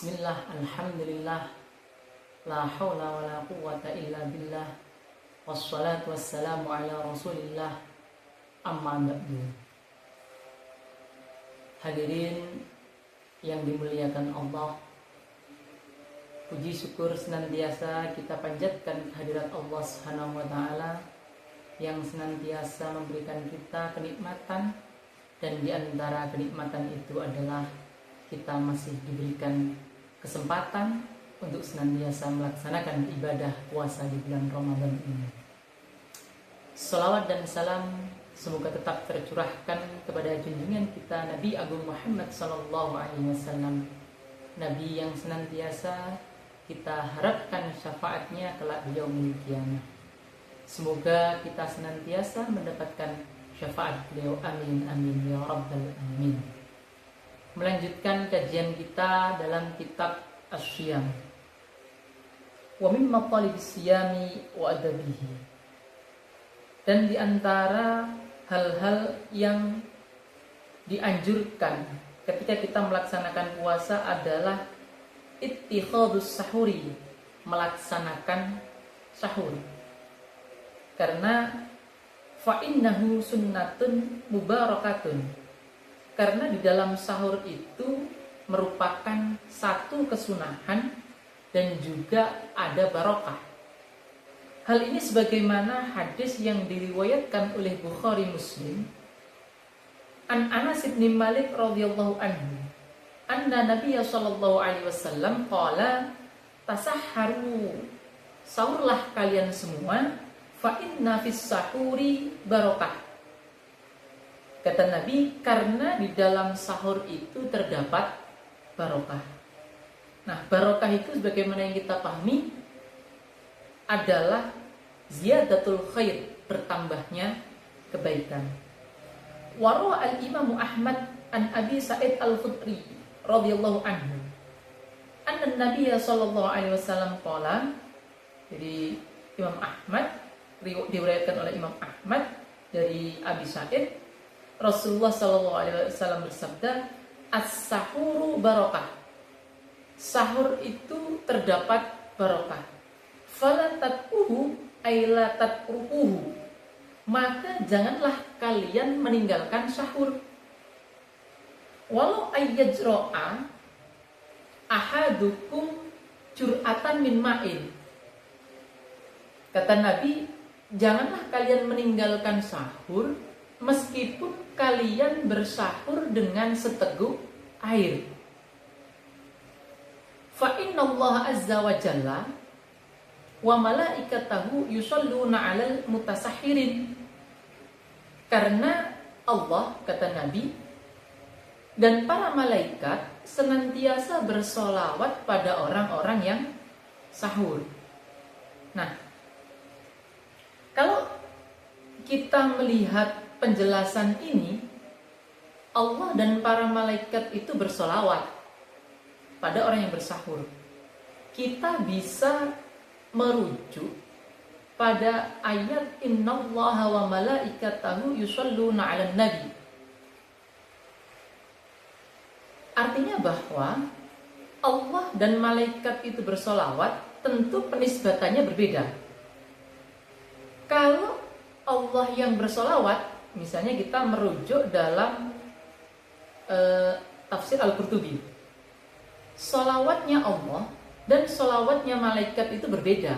Bismillah, alhamdulillah, la hawla wa la quwwata illa billah, wassalatu wassalamu ala rasulillah, amma ba'du. Hadirin yang dimuliakan Allah, puji syukur senantiasa kita panjatkan kehadirat Allah Subhanahu wa ta'ala yang senantiasa memberikan kita kenikmatan, dan di antara kenikmatan itu adalah kita masih diberikan kesempatan untuk senantiasa melaksanakan ibadah puasa di bulan Ramadan ini. Salawat dan salam semoga tetap tercurahkan kepada junjungan kita Nabi Agung Muhammad SAW, Nabi yang senantiasa kita harapkan syafaatnya kelak di yaumil qiyamah. Semoga kita senantiasa mendapatkan syafaat beliau, amin amin ya rabbal alamin. Melanjutkan kajian kita dalam kitab Asy-Syiyam. Wa mimma talibis siyami wa adabihi. Dan di antara hal-hal yang dianjurkan ketika kita melaksanakan puasa adalah ittikhadus sahuri, melaksanakan sahur. Karena fa innahu sunnatun mubarakatun. Karena di dalam sahur itu merupakan satu kesunahan dan juga ada barokah. Hal ini sebagaimana hadis yang diriwayatkan oleh Bukhari Muslim an Anas bin Malik radhiyallahu anhu anna Nabiya sallallahu alaihi wasallam qala tasahharu, sahurlah kalian semua, fa inna fis sahuri barokah. Kata Nabi, karena di dalam sahur itu terdapat barokah. Nah, barokah itu sebagaimana yang kita pahami adalah ziyadatul khair, bertambahnya kebaikan. Warawa al-Imam Ahmad an Abi Sa'id al-Khudri radhiyallahu anhu anna Nabiy sallallahu alaihi wasallam qala. Jadi Imam Ahmad, diriwayatkan oleh Imam Ahmad dari Abi Sa'id, Rasulullah sallallahu alaihi wasallam bersabda, as-sahuru barokah. Sahur itu terdapat barokah. Fala tat'uhu ay la tat'uhu. Maka janganlah kalian meninggalkan sahur. Walau ayyajra'a ahadukum jur'atan min ma'in. Kata Nabi, janganlah kalian meninggalkan sahur meskipun kalian bersahur dengan seteguk air. Fa innallaha azza wa jalla wa malaikatahu yusholluna 'alal mutasahhirin. Karena Allah, kata Nabi, dan para malaikat senantiasa bersolawat pada orang-orang yang sahur. Nah, kalau kita melihat penjelasan ini, Allah dan para malaikat itu bersolawat pada orang yang bersahur. Kita bisa merujuk pada ayat innallaha wa malaikatahu yusholluna 'alan nabi. Artinya bahwa Allah dan malaikat itu bersolawat, tentu penisbatannya berbeda. Kalau Allah yang bersolawat, misalnya kita merujuk dalam tafsir Al-Qurtubi, solawatnya Allah dan solawatnya malaikat itu berbeda.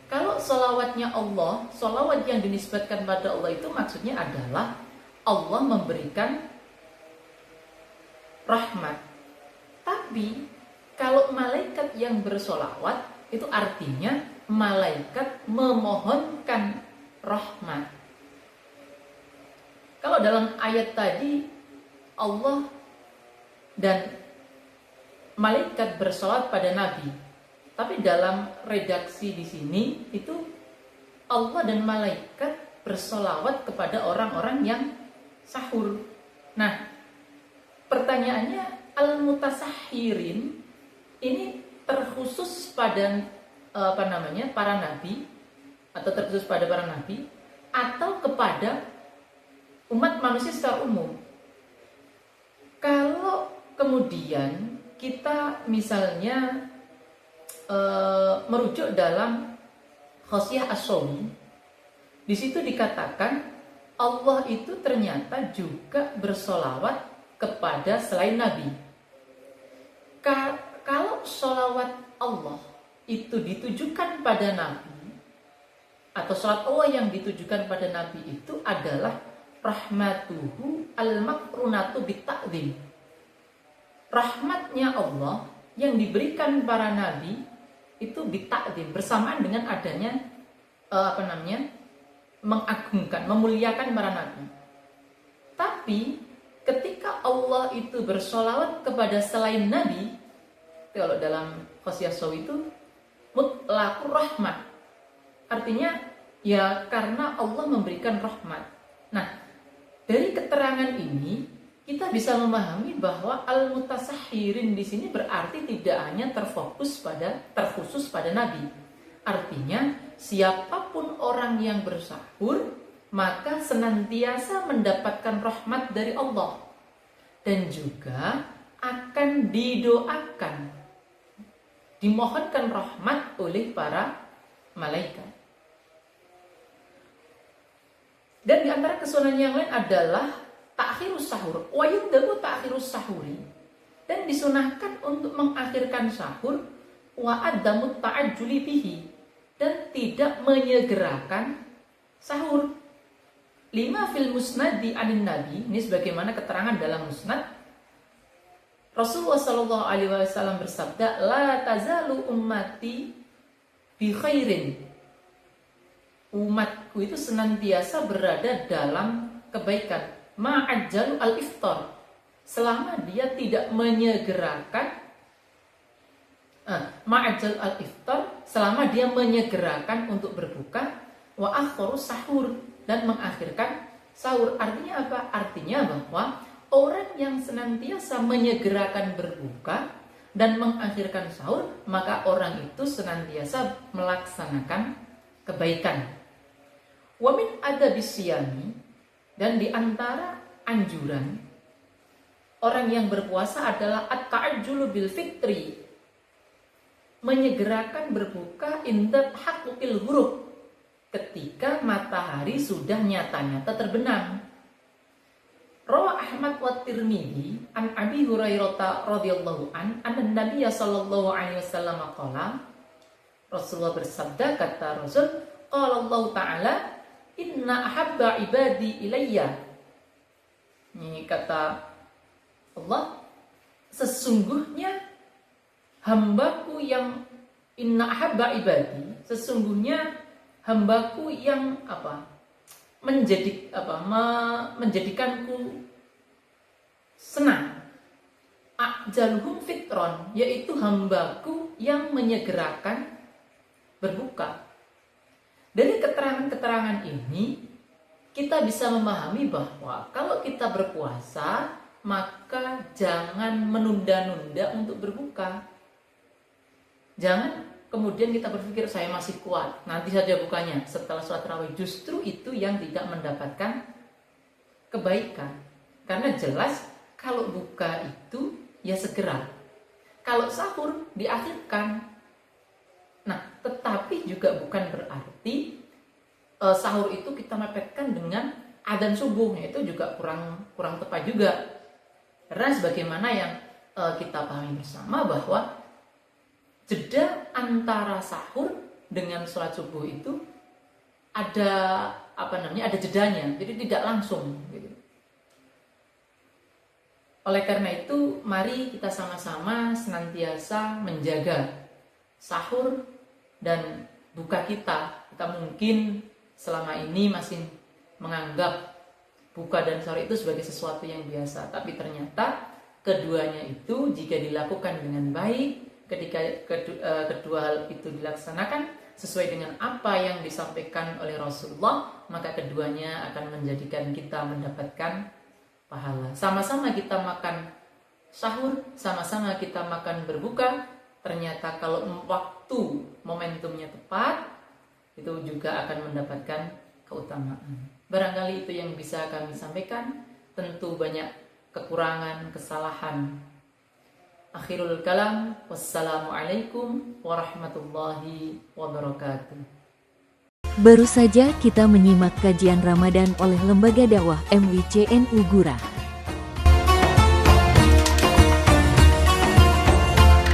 Kalau solawatnya Allah, solawat yang dinisbatkan pada Allah itu maksudnya adalah Allah memberikan rahmat. Tapi kalau malaikat yang bersolawat, itu artinya malaikat memohonkan rahmat. Kalau dalam ayat tadi Allah dan malaikat bersolawat pada Nabi, tapi dalam redaksi di sini itu Allah dan malaikat bersolawat kepada orang-orang yang sahur. Nah, pertanyaannya, al-mutasahhirin ini terkhusus pada para nabi, atau terkhusus pada para nabi, atau kepada umat manusia secara umum? Kalau kemudian kita misalnya merujuk dalam Khosyah As-Shawi, di situ dikatakan Allah itu ternyata juga bersolawat kepada selain Nabi. Kalau solawat Allah itu ditujukan pada Nabi, atau sholat Allah yang ditujukan pada Nabi itu adalah rahmatuhu al-makrunatu bitta'zim. Rahmatnya Allah yang diberikan para nabi itu bitta'zim, bersamaan dengan adanya mengagungkan, memuliakan para nabi. Tapi ketika Allah itu bersolawat kepada selain nabi, kalau dalam Khosyah Shawi itu mutlaqur rahmat, artinya ya karena Allah memberikan rahmat. Nah, dari keterangan ini kita bisa memahami bahwa al-mutasahhirin di sini berarti tidak hanya terkhusus pada nabi. Artinya siapapun orang yang bersahur maka senantiasa mendapatkan rahmat dari Allah dan juga akan didoakan, dimohonkan rahmat oleh para malaikat. Dan di antara kesunahan yang lain adalah ta'khirus sahur, wa yundabu ta'khirus sahuri, dan disunahkan untuk mengakhirkan sahur, wa adamu ta'ajjuli bihi, dan tidak menyegerakan sahur. 5 fil musnadi anin nabi, ini sebagaimana keterangan dalam musnad, Rasulullah sallallahu alaihi wasallam bersabda, la tazalu ummati bi khairin. Umatku itu senantiasa berada dalam kebaikan, ma'ajjalu al-iftar, selama dia tidak menyegerakan ma'ajjal al-iftar, selama dia menyegerakan untuk berbuka, wa akharu sahur, dan mengakhirkan sahur. Artinya apa? Artinya bahwa orang yang senantiasa menyegerakan berbuka dan mengakhirkan sahur, maka orang itu senantiasa melaksanakan kebaikan. Wa min adabis siyami, dan di antara anjuran orang yang berpuasa adalah at-ta'ajjulu bil fitri, menyegerakan berbuka inda haqqil ghurub, ketika matahari sudah nyata-nyata terbenam. Rawa Ahmad wa Tirmidzi an Abi Hurairah radhiyallahu anna Nabiy sallallahu alaihi wasallam qala, Rasulullah bersabda, kata Rasul, qala Allah Ta'ala, inna ahabba ibadi ilayya. Ini kata Allah, sesungguhnya hambaku yang, inna ahabba ibadi, sesungguhnya hambaku yang menjadikanku senang, ajaluhum fitron, yaitu hambaku yang menyegerakan berbuka. Dari keterangan-keterangan ini kita bisa memahami bahwa kalau kita berpuasa maka jangan menunda-nunda untuk berbuka. Jangan kemudian kita berpikir saya masih kuat, nanti saja bukanya setelah sholat tarawih. Justru itu yang tidak mendapatkan kebaikan. Karena jelas kalau buka itu ya segera, kalau sahur diakhirkan. Nah, tetapi juga bukan berarti sahur itu kita mepetkan dengan adzan subuh, itu juga kurang tepat juga. Karena sebagaimana yang kita pahami bersama bahwa jeda antara sahur dengan sholat subuh itu ada jedanya, jadi tidak langsung gitu. Oleh karena itu mari kita sama-sama senantiasa menjaga sahur dan buka kita. Kita mungkin selama ini masih menganggap buka dan sahur itu sebagai sesuatu yang biasa, tapi ternyata keduanya itu jika dilakukan dengan baik, ketika kedua hal itu dilaksanakan sesuai dengan apa yang disampaikan oleh Rasulullah, maka keduanya akan menjadikan kita mendapatkan pahala. Sama-sama kita makan sahur, sama-sama kita makan berbuka. Ternyata kalau waktu momentumnya tepat, itu juga akan mendapatkan keutamaan. Barangkali itu yang bisa kami sampaikan. Tentu banyak kekurangan, kesalahan Akhirul kalam, wassalamualaikum warahmatullahi wabarakatuh. Baru saja kita menyimak kajian Ramadan oleh Lembaga Dakwah MWCNU Gura.